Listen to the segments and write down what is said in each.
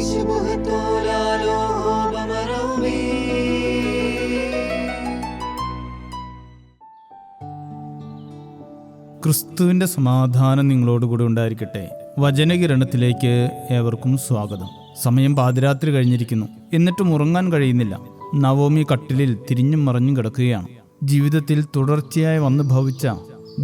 ക്രിസ്തുവിൻ്റെ സമാധാനം നിങ്ങളോടുകൂടി ഉണ്ടായിരിക്കട്ടെ. വചനകിരണത്തിലേക്ക് ഏവർക്കും സ്വാഗതം. സമയം പാതിരാത്രി കഴിഞ്ഞിരിക്കുന്നു. എന്നിട്ടും ഉറങ്ങാൻ കഴിയുന്നില്ല. നവോമി കട്ടിലിൽ തിരിഞ്ഞും മറിഞ്ഞും കിടക്കുകയാണ്. ജീവിതത്തിൽ തുടർച്ചയായി വന്നു ഭവിച്ച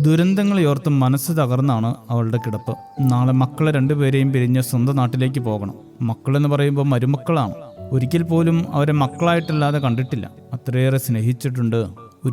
ദുരന്തങ്ങളെയോർത്ത് മനസ്സ് തകർന്നാണ് അവളുടെ കിടപ്പ്. നാളെ മക്കളെ രണ്ടുപേരെയും പിരിഞ്ഞ് സ്വന്തം നാട്ടിലേക്ക് പോകണം. മക്കളെന്ന് പറയുമ്പോൾ മരുമക്കളാണ്. ഒരിക്കൽ പോലും അവരെ മക്കളായിട്ടല്ലാതെ കണ്ടിട്ടില്ല. അത്രയേറെ സ്നേഹിച്ചിട്ടുണ്ട്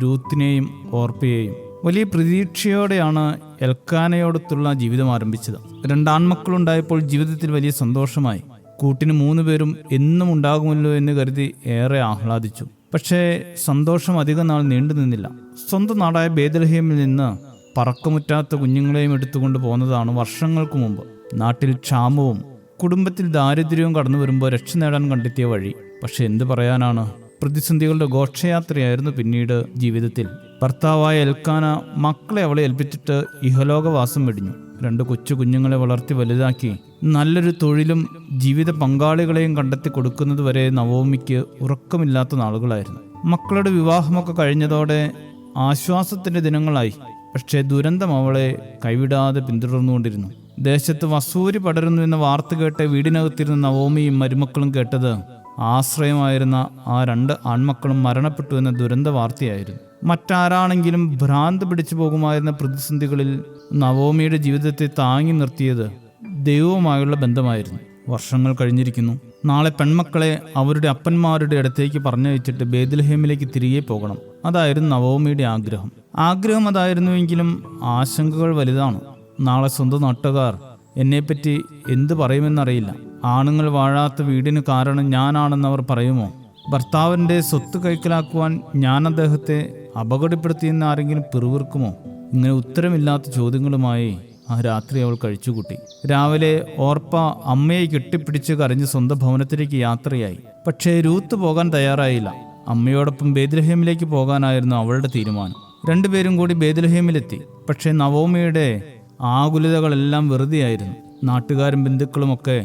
രൂത്തിനെയും ഓർപ്പയെയും. വലിയ പ്രതീക്ഷയോടെയാണ് എൽക്കാനയോടൊത്തുള്ള ജീവിതം ആരംഭിച്ചത്. 2 ആൺമക്കളുണ്ടായപ്പോൾ ജീവിതത്തിൽ വലിയ സന്തോഷമായി. കൂട്ടിന് 3 പേരും എന്നും ഉണ്ടാകുമല്ലോ എന്ന് കരുതി ഏറെ ആഹ്ലാദിച്ചു. പക്ഷേ സന്തോഷം അധികം നാൾ നീണ്ടു നിന്നില്ല. സ്വന്തം നാടായ ബേത്ലഹേമിൽ നിന്ന് പറക്കമുറ്റാത്ത കുഞ്ഞുങ്ങളെയും എടുത്തുകൊണ്ട് പോകുന്നതാണ് വർഷങ്ങൾക്ക് മുമ്പ്. നാട്ടിൽ ക്ഷാമവും കുടുംബത്തിൽ ദാരിദ്ര്യവും കടന്നു വരുമ്പോൾ രക്ഷ നേടാൻ കണ്ടെത്തിയ വഴി. പക്ഷെ എന്ത് പറയാനാണ്, പ്രതിസന്ധികളുടെ ഘോഷയാത്രയായിരുന്നു പിന്നീട് ജീവിതത്തിൽ. ഭർത്താവായ എൽക്കാന മക്കളെ അവളെ ഏൽപ്പിച്ചിട്ട് ഇഹലോകവാസം വെടിഞ്ഞു. 2 കൊച്ചു കുഞ്ഞുങ്ങളെ വളർത്തി വലുതാക്കി നല്ലൊരു തൊഴിലും ജീവിത പങ്കാളികളെയും കണ്ടെത്തി കൊടുക്കുന്നത് വരെ നവോമിക്ക് ഉറക്കമില്ലാത്ത നാളുകളായിരുന്നു. മക്കളുടെ വിവാഹമൊക്കെ കഴിഞ്ഞതോടെ ആശ്വാസത്തിന്റെ ദിനങ്ങളായി. പക്ഷേ ദുരന്തം അവളെ കൈവിടാതെ പിന്തുടർന്നുകൊണ്ടിരുന്നു. ദേശത്ത് വസൂരി പടരുന്നു എന്ന വാർത്ത കേട്ട് വീടിനകത്തിരുന്ന നവോമിയും മരുമക്കളും കേട്ടത് ആശ്രയമായിരുന്ന ആ 2 ആൺമക്കളും മരണപ്പെട്ടു എന്ന ദുരന്ത വാർത്തയായിരുന്നു. മറ്റാരാണെങ്കിലും ഭ്രാന്ത് പിടിച്ചു പോകുമായിരുന്ന പ്രതിസന്ധികളിൽ നവോമിയുടെ ജീവിതത്തെ താങ്ങി നിർത്തിയത് ദൈവവുമായുള്ള ബന്ധമായിരുന്നു. വർഷങ്ങൾ കഴിഞ്ഞിരിക്കുന്നു. നാളെ പെൺമക്കളെ അവരുടെ അപ്പന്മാരുടെ അടുത്തേക്ക് പറഞ്ഞയച്ചിട്ട് ബേത്ലഹേമിലേക്ക് തിരികെ പോകണം. അതായിരുന്നു നവോമിയുടെ ആഗ്രഹം അതായിരുന്നുവെങ്കിലും ആശങ്കകൾ വലുതാണ്. നാളെ സ്വന്തം നാട്ടുകാർ എന്നെപ്പറ്റി എന്ത് പറയുമെന്നറിയില്ല. ആണുങ്ങൾ വാഴാത്ത വീടിന് കാരണം ഞാനാണെന്നവർ പറയുമോ? ഭർത്താവിൻ്റെ സ്വത്ത് കൈക്കലാക്കുവാൻ ഞാൻ അദ്ദേഹത്തെ അപകടപ്പെടുത്തിയെന്ന് ആരെങ്കിലും പിറുവിറുക്കുമോ? ഇങ്ങനെ ഉത്തരമില്ലാത്ത ചോദ്യങ്ങളുമായി ആ രാത്രി അവൾ കഴിച്ചുകൂട്ടി. രാവിലെ ഓർപ്പ അമ്മയെ കെട്ടിപ്പിടിച്ച് കരഞ്ഞ് സ്വന്തം ഭവനത്തിലേക്ക് യാത്രയായി. പക്ഷേ രൂത്ത് പോകാൻ തയ്യാറായില്ല. അമ്മയോടൊപ്പം ബേത്ലഹേമിലേക്ക് പോകാനായിരുന്നു അവളുടെ തീരുമാനം. 2 പേരും കൂടി ബേത്ലഹേമിലെത്തി. പക്ഷേ നവോമിയുടെ ആകുലതകളെല്ലാം വെറുതെയായിരുന്നു. നാട്ടുകാരും ബന്ധുക്കളുമൊക്കെ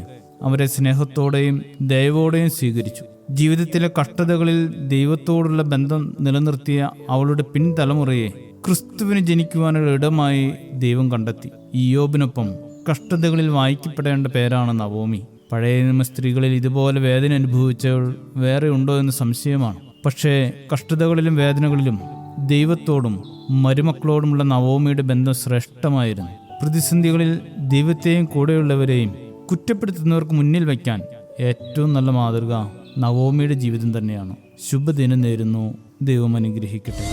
അവരെ സ്നേഹത്തോടെയും ദയവോടെയും സ്വീകരിച്ചു. ജീവിതത്തിലെ കഷ്ടതകളിൽ ദൈവത്തോടുള്ള ബന്ധം നിലനിർത്തിയ അവളുടെ പിൻതലമുറയെ ക്രിസ്തുവിന് ജനിക്കുവാനുള്ള ഇടമായി ദൈവം കണ്ടെത്തി. ഇയ്യോബിനൊപ്പം കഷ്ടതകളിൽ വായിക്കപ്പെടേണ്ട പേരാണ് നവോമി. പഴയ നിയമ സ്ത്രീകളിൽ ഇതുപോലെ വേദന അനുഭവിച്ചവൾ വേറെ ഉണ്ടോ എന്ന് സംശയമാണ്. പക്ഷേ കഷ്ടതകളിലും വേദനകളിലും ദൈവത്തോടും മരുമക്കളോടുമുള്ള നവോമിയുടെ ബന്ധം ശ്രേഷ്ഠമായിരുന്നു. പ്രതിസന്ധികളിൽ ദൈവത്തെയും കൂടെയുള്ളവരെയും കുറ്റപ്പെടുത്തുന്നവർക്ക് മുന്നിൽ വയ്ക്കാൻ ഏറ്റവും നല്ല മാതൃക നവോമിയുടെ ജീവിതം തന്നെയാണ്. ശുഭദിനം നേരുന്നു. ദൈവം അനുഗ്രഹിക്കട്ടെ.